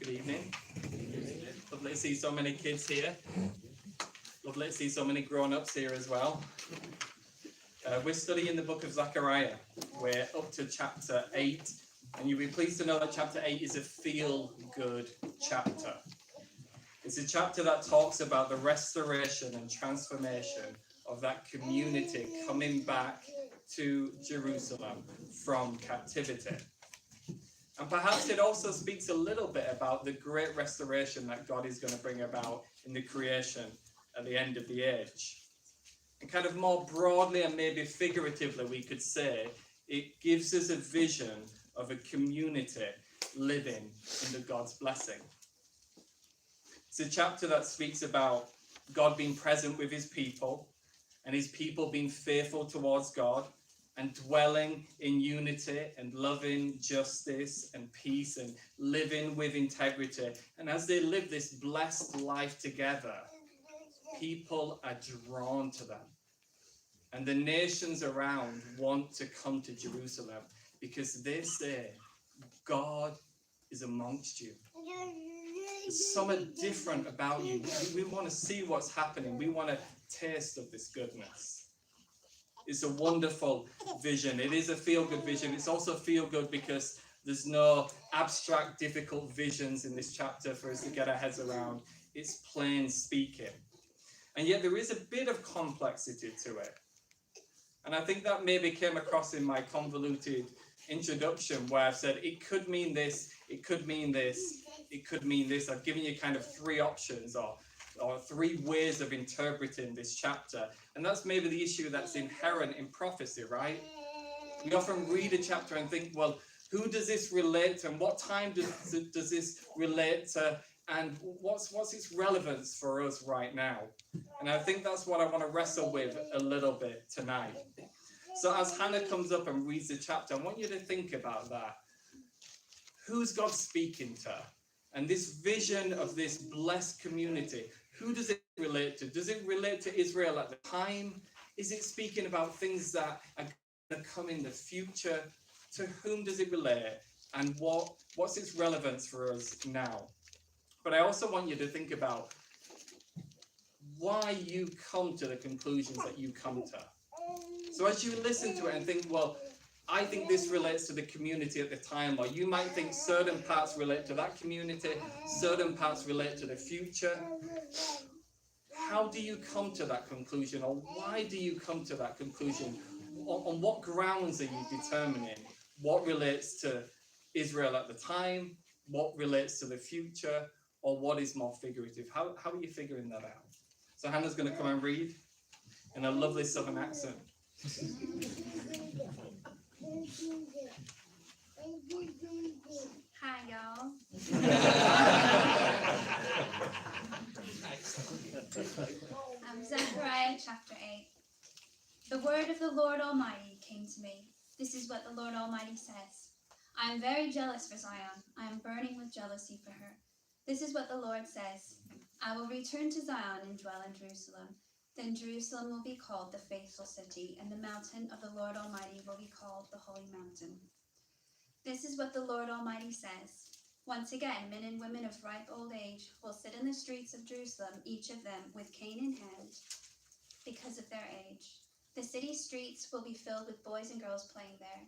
evening. Lovely to see so many kids here. Lovely to see so many grown-ups here as well. We're studying the book of Zechariah. We're up to chapter 8, and you'll be pleased to know that chapter 8 is a feel-good chapter. It's a chapter that talks about the restoration and transformation of that community coming back to Jerusalem from captivity. And perhaps it also speaks a little bit about the great restoration that God is going to bring about in the creation at the end of the age. And kind of more broadly and maybe figuratively, we could say, it gives us a vision of a community living under God's blessing. It's a chapter that speaks about God being present with his people and his people being faithful towards God and dwelling in unity and loving justice and peace and living with integrity. And as they live this blessed life together, people are drawn to them. And the nations around want to come to Jerusalem because they say, God is amongst you. There's something different about you. We want to see what's happening. We want to taste of this goodness. It's a wonderful vision. It is a feel-good vision. It's also feel-good because there's no abstract, difficult visions in this chapter for us to get our heads around. It's plain speaking. And yet there is a bit of complexity to it. And I think that maybe came across in my convoluted introduction where I've said it could mean this, it could mean this, it could mean this. I've given you kind of three options or three ways of interpreting this chapter. And that's maybe the issue that's inherent in prophecy, right? We often read a chapter and think, well, who does this relate to? And what time does this relate to? And what's its relevance for us right now? And I think that's what I want to wrestle with a little bit tonight. So as Hannah comes up and reads the chapter, I want you to think about that. Who's God speaking to? And this vision of this blessed community, who does it relate to? Does it relate to Israel at the time? Is it speaking about things that are going to come in the future? To whom does it relate? And what's its relevance for us now? But I also want you to think about why you come to the conclusions that you come to. So as you listen to it and think, well, I think this relates to the community at the time, or you might think certain parts relate to that community, certain parts relate to the future. How do you come to that conclusion, or why do you come to that conclusion? On what grounds are you determining what relates to Israel at the time, what relates to the future, or what is more figurative? How are you figuring that out? So Hannah's going to come and read in a lovely southern accent. Hi, y'all. Zechariah chapter 8. The word of the Lord Almighty came to me. This is what the Lord Almighty says. I am very jealous for Zion. I am burning with jealousy for her. This is what the Lord says. I will return to Zion and dwell in Jerusalem. Then Jerusalem will be called the faithful city, and the mountain of the Lord Almighty will be called the holy mountain. This is what the Lord Almighty says. Once again, men and women of ripe old age will sit in the streets of Jerusalem, each of them with cane in hand, because of their age. The city streets will be filled with boys and girls playing there.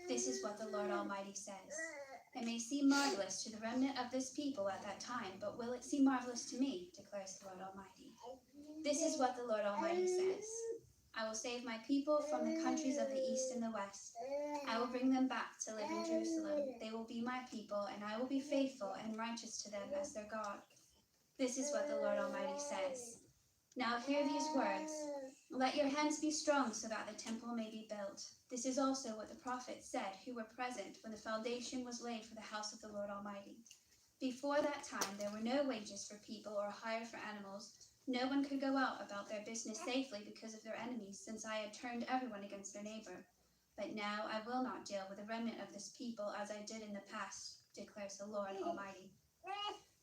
This is what the Lord Almighty says. It may seem marvelous to the remnant of this people at that time, but will it seem marvelous to me, declares the Lord Almighty. This is what the Lord Almighty says. I will save my people from the countries of the east and the west. I will bring them back to live in Jerusalem. They will be my people, and I will be faithful and righteous to them as their God. This is what the Lord Almighty says. Now hear these words. Let your hands be strong so that the temple may be built. This is also what the prophets said who were present when the foundation was laid for the house of the Lord Almighty. Before that time there were no wages for people or hire for animals. No one could go out about their business safely because of their enemies, since I had turned everyone against their neighbor. But now I will not deal with the remnant of this people as I did in the past, declares the Lord Almighty.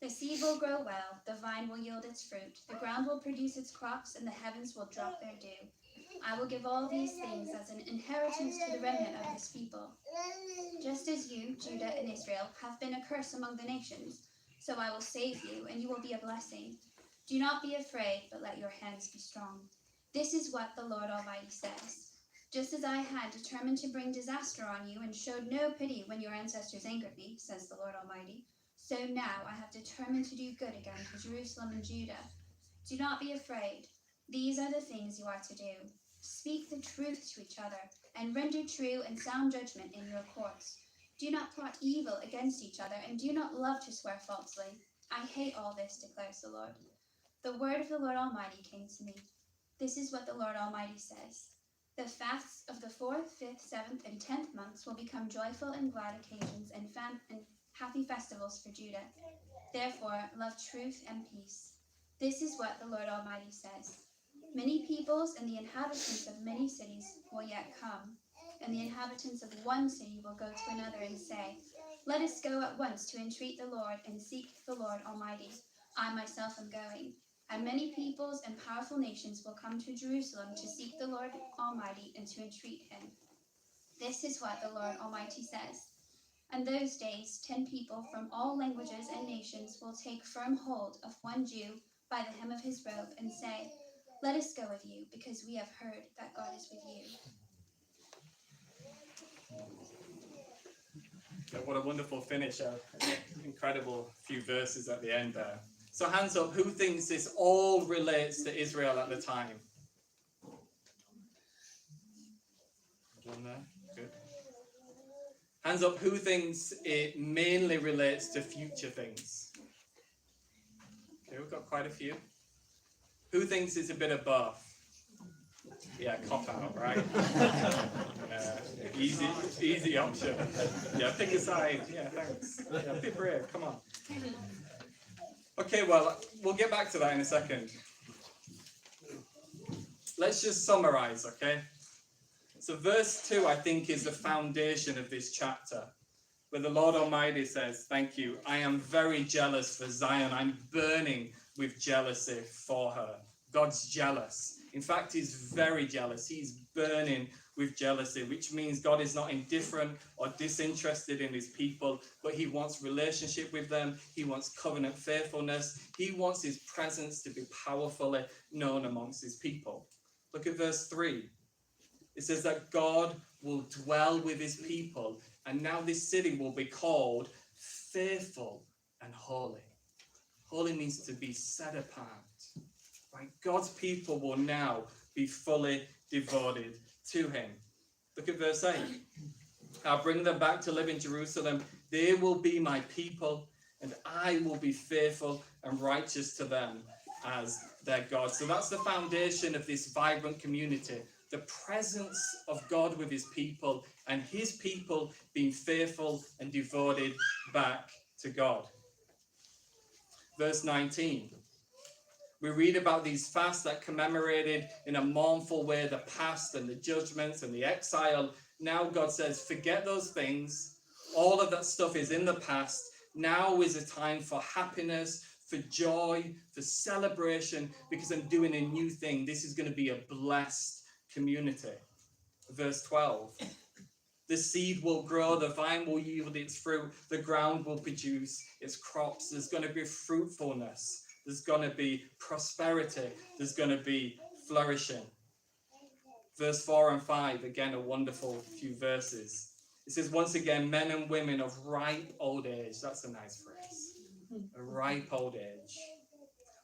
The seed will grow well, the vine will yield its fruit, the ground will produce its crops, and the heavens will drop their dew. I will give all these things as an inheritance to the remnant of this people. Just as you, Judah and Israel, have been a curse among the nations, So I will save you, and you will be a blessing. Do not be afraid, but let your hands be strong. This is what the Lord Almighty says. Just as I had determined to bring disaster on you and showed no pity when your ancestors angered me, says the Lord Almighty, so now I have determined to do good again for Jerusalem and Judah. Do not be afraid. These are the things you are to do. Speak the truth to each other, and render true and sound judgment in your courts. Do not plot evil against each other, and do not love to swear falsely. I hate all this, declares the Lord. The word of the Lord Almighty came to me. This is what the Lord Almighty says. The fasts of the 4th, 5th, 7th, and 10th months will become joyful and glad occasions and happy festivals for Judah. Therefore, love truth and peace. This is what the Lord Almighty says. Many peoples and the inhabitants of many cities will yet come, and the inhabitants of one city will go to another and say, let us go at once to entreat the Lord and seek the Lord Almighty. I myself am going. And many peoples and powerful nations will come to Jerusalem to seek the Lord Almighty and to entreat him. This is what the Lord Almighty says. In those days, 10 people from all languages and nations will take firm hold of one Jew by the hem of his robe and say, let us go with you, because we have heard that God is with you. Yeah, what a wonderful finish. Incredible few verses at the end there. So hands up, who thinks this all relates to Israel at the time? One there, good. Hands up, who thinks it mainly relates to future things? Okay, we've got quite a few. Who thinks it's a bit of both? Yeah, cop out, right? Easy option. Yeah, pick a side. Yeah, thanks. Yeah, be brave, come on. Okay, well, we'll get back to that in a second. Let's just summarize, okay? So verse 2, I think, is the foundation of this chapter, where the Lord Almighty says, thank you, I am very jealous for Zion. I'm burning with jealousy for her. God's jealous. In fact, he's very jealous. He's burning with jealousy, which means God is not indifferent or disinterested in his people, but he wants relationship with them. He wants covenant faithfulness. He wants his presence to be powerfully known amongst his people. Look at verse 3. It says that God will dwell with his people, and now this city will be called faithful and holy. Holy means to be set apart. Right? God's people will now be fully devoted to him. Look at verse 8. I'll bring them back to live in Jerusalem. They will be my people, and I will be faithful and righteous to them as their God. So that's the foundation of this vibrant community. The presence of God with his people, and his people being faithful and devoted back to God. Verse 19. We read about these fasts that commemorated in a mournful way the past and the judgments and the exile. Now God says, forget those things. All of that stuff is in the past. Now is a time for happiness, for joy, for celebration, because I'm doing a new thing. This is going to be a blessed community. Verse 12. The seed will grow, the vine will yield its fruit, the ground will produce its crops. There's going to be fruitfulness. There's going to be prosperity. There's going to be flourishing. Verse 4 and 5, again, a wonderful few verses. It says, once again, men and women of ripe old age. That's a nice phrase. A ripe old age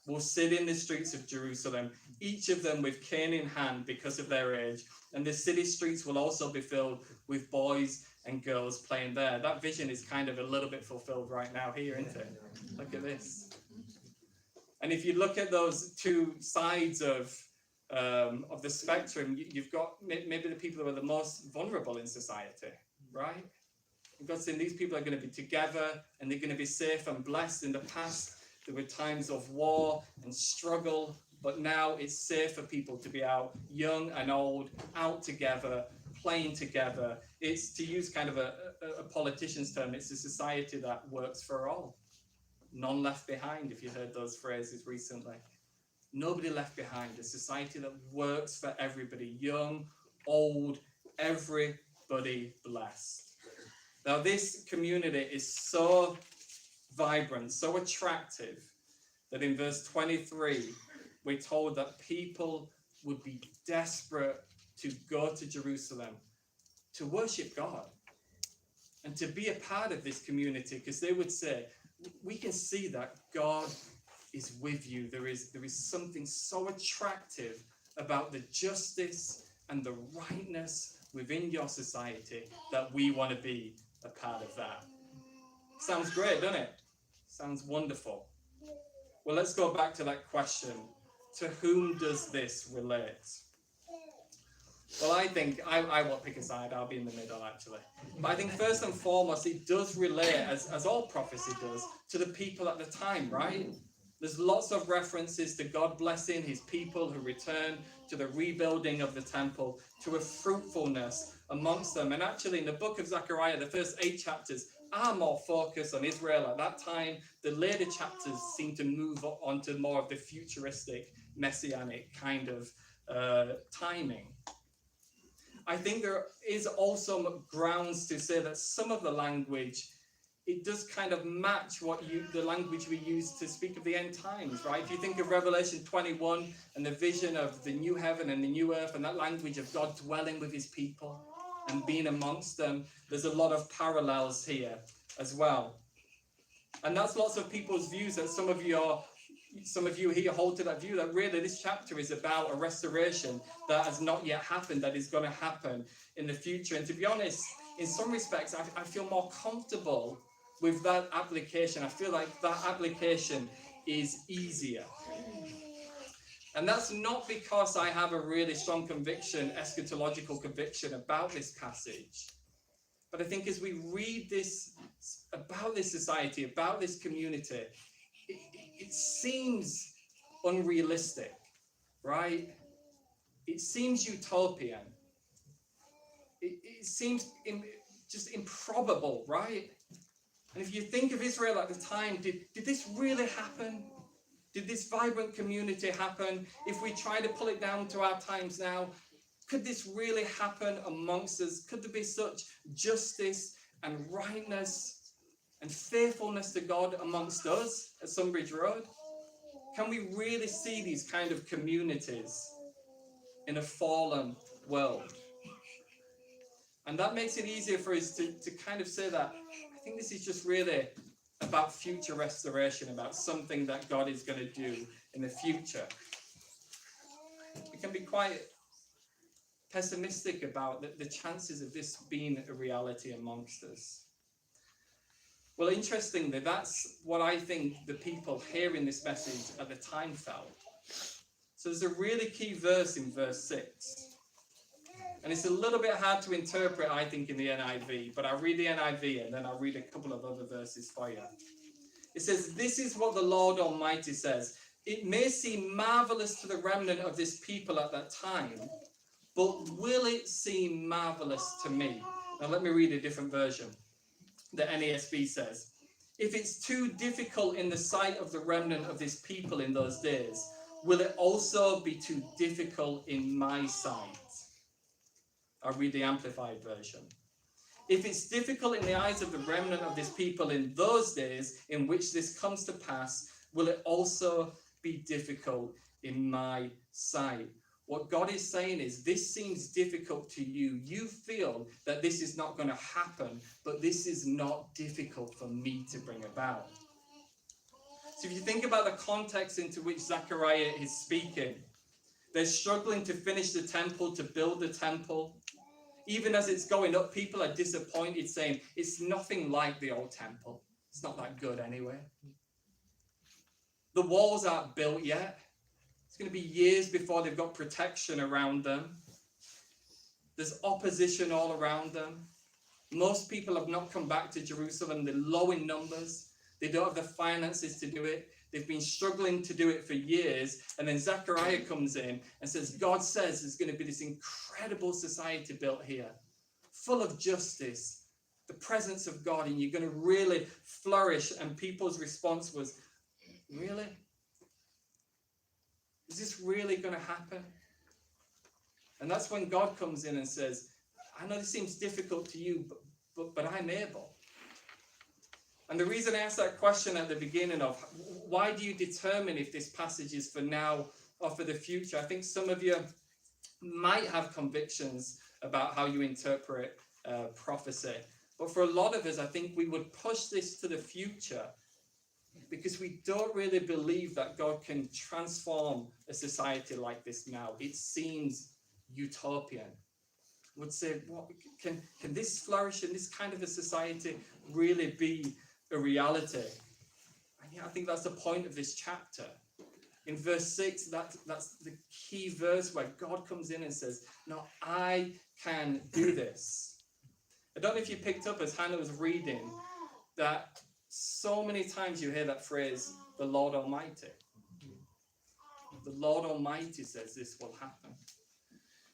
will sit in the streets of Jerusalem, each of them with cane in hand because of their age. And the city streets will also be filled with boys and girls playing there. That vision is kind of a little bit fulfilled right now here, isn't it? Look at this. And if you look at those two sides of the spectrum, you've got maybe the people who are the most vulnerable in society, right? God's saying these people are going to be together and they're going to be safe and blessed. In the past, there were times of war and struggle, but now it's safe for people to be out, young and old, out together, playing together. It's, to use kind of a politician's term, it's a society that works for all. None left behind, if you heard those phrases recently. Nobody left behind. A society that works for everybody, young, old, everybody blessed. Now, this community is so vibrant, so attractive, that in verse 23, we're told that people would be desperate to go to Jerusalem to worship God and to be a part of this community, because they would say, we can see that God is with you. There is something so attractive about the justice and the rightness within your society that we want to be a part of that. Sounds great, doesn't it? Sounds wonderful. Well, let's go back to that question. To whom does this relate? Well, I think I won't pick a side. I'll be in the middle, actually. But I think first and foremost, it does relate, as all prophecy does, to the people at the time, right? There's lots of references to God blessing his people who return, to the rebuilding of the temple, to a fruitfulness amongst them. And actually, in the book of Zechariah, the first 8 chapters are more focused on Israel at that time. The later chapters seem to move on to more of the futuristic, messianic kind of timing. I think there is also grounds to say that some of the language, it does kind of match the language we use to speak of the end times, right? If you think of Revelation 21 and the vision of the new heaven and the new earth and that language of God dwelling with his people and being amongst them, there's a lot of parallels here as well. And that's lots of people's views, that some of you here hold to that view, that really this chapter is about a restoration that has not yet happened, that is going to happen in the future. And to be honest, in some respects, I feel more comfortable with that application. I feel like that application is easier. And that's not because I have a really strong conviction, eschatological conviction about this passage. But I think as we read this, about this society, about this community, it seems unrealistic, right? It seems utopian. It seems just improbable, right? And if you think of Israel at the time, did this really happen? Did this vibrant community happen? If we try to pull it down to our times now, could this really happen amongst us? Could there be such justice and rightness and faithfulness to God amongst us at Sunbridge Road? Can we really see these kind of communities in a fallen world? And that makes it easier for us to kind of say that I think this is just really about future restoration, about something that God is going to do in the future. We can be quite pessimistic about the chances of this being a reality amongst us. Well, interestingly, that's what I think the people hearing this message at the time felt. So there's a really key verse in verse 6. And it's a little bit hard to interpret, I think, in the NIV, but I'll read the NIV and then I'll read a couple of other verses for you. It says, "This is what the Lord Almighty says. It may seem marvelous to the remnant of this people at that time, but will it seem marvelous to me?" Now let me read a different version. The NASB says, "If it's too difficult in the sight of the remnant of this people in those days, will it also be too difficult in my sight?" I'll read the Amplified version. "If it's difficult in the eyes of the remnant of this people in those days in which this comes to pass, will it also be difficult in my sight?" What God is saying is, this seems difficult to you. You feel that this is not going to happen, but this is not difficult for me to bring about. So if you think about the context into which Zechariah is speaking, they're struggling to finish the temple, to build the temple. Even as it's going up, people are disappointed, saying, it's nothing like the old temple. It's not that good anyway. The walls aren't built yet. It's going to be years before they've got protection around them. There's opposition all around them. Most people have not come back to Jerusalem. They're low in numbers. They don't have the finances to do it. They've been struggling to do it for years. And then Zechariah comes in and says, God says there's going to be this incredible society built here, full of justice, the presence of God, and you're going to really flourish. And people's response was, really? Is this really going to happen? And that's when God comes in and says, I know this seems difficult to you, but I'm able. And the reason I asked that question at the beginning of why do you determine if this passage is for now or for the future? I think some of you might have convictions about how you interpret prophecy. But for a lot of us, I think we would push this to the future because we don't really believe that God can transform a society like this now. It seems utopian. Would say, what can this flourish in this kind of a society really be a reality? And yeah, I think that's the point of this chapter. In verse 6, that's the key verse where God comes in and says, no, I can do this. I don't know if you picked up as Hannah was reading that so many times you hear that phrase, the Lord Almighty. The Lord Almighty says this will happen.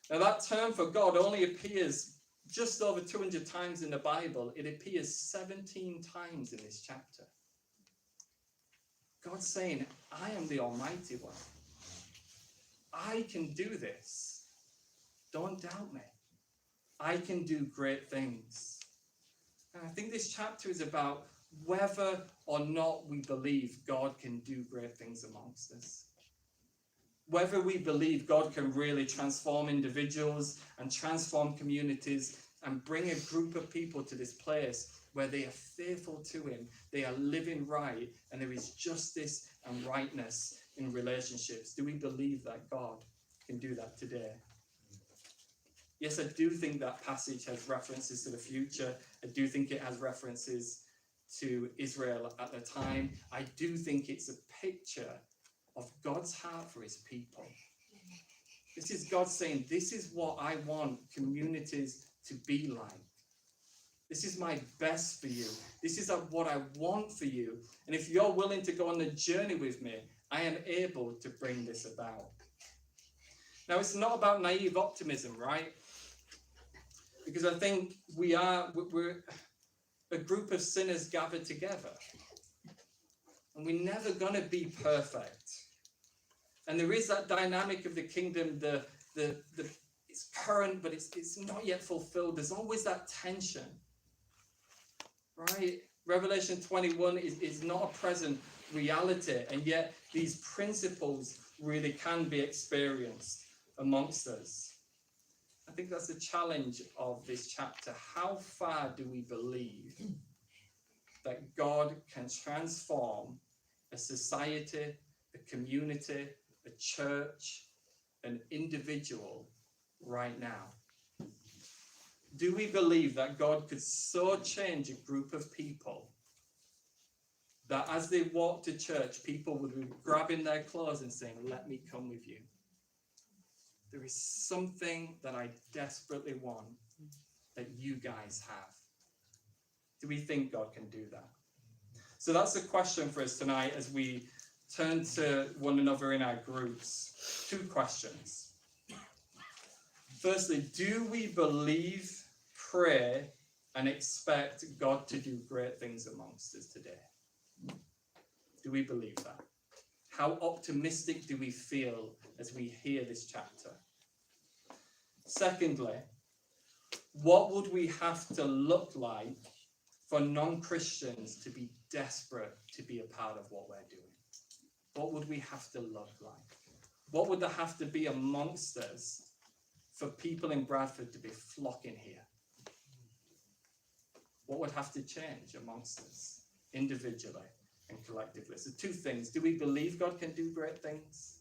Now that term for God only appears just over 200 times in the Bible. It appears 17 times in this chapter. God's saying, I am the Almighty One. I can do this. Don't doubt me. I can do great things. And I think this chapter is about whether or not we believe God can do great things amongst us. Whether we believe God can really transform individuals and transform communities and bring a group of people to this place where they are faithful to Him, they are living right, and there is justice and rightness in relationships. Do we believe that God can do that today? Yes, I do think that passage has references to the future. I do think it has references to Israel at the time. I do think it's a picture of God's heart for His people. This is God saying, this is what I want communities to be like. This is my best for you. This is what I want for you. And if you're willing to go on the journey with me, I am able to bring this about. Now, it's not about naive optimism, right? Because I think we're a group of sinners gathered together. And we're never going to be perfect. And there is that dynamic of the kingdom, it's current, but it's not yet fulfilled. There's always that tension, right? Revelation 21 is not a present reality, and yet these principles really can be experienced amongst us. I think that's the challenge of this chapter. How far do we believe that God can transform a society, a community, a church, an individual right now? Do we believe that God could so change a group of people that as they walk to church, people would be grabbing their clothes and saying, let me come with you? There is something that I desperately want that you guys have. Do we think God can do that? So that's the question for us tonight as we turn to one another in our groups. Two questions. Firstly, do we believe, pray, and expect God to do great things amongst us today? Do we believe that? How optimistic do we feel as we hear this chapter? Secondly, what would we have to look like for non-Christians to be desperate to be a part of what we're doing? What would we have to look like? What would there have to be amongst us for people in Bradford to be flocking here? What would have to change amongst us individually and collectively? So two things. Do we believe God can do great things?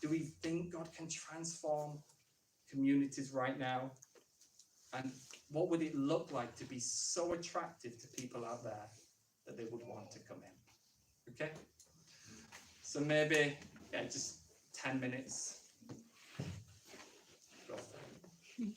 Do we think God can transform communities right now? And what would it look like to be so attractive to people out there that they would want to come in? Okay? So maybe, just 10 minutes. Go for it.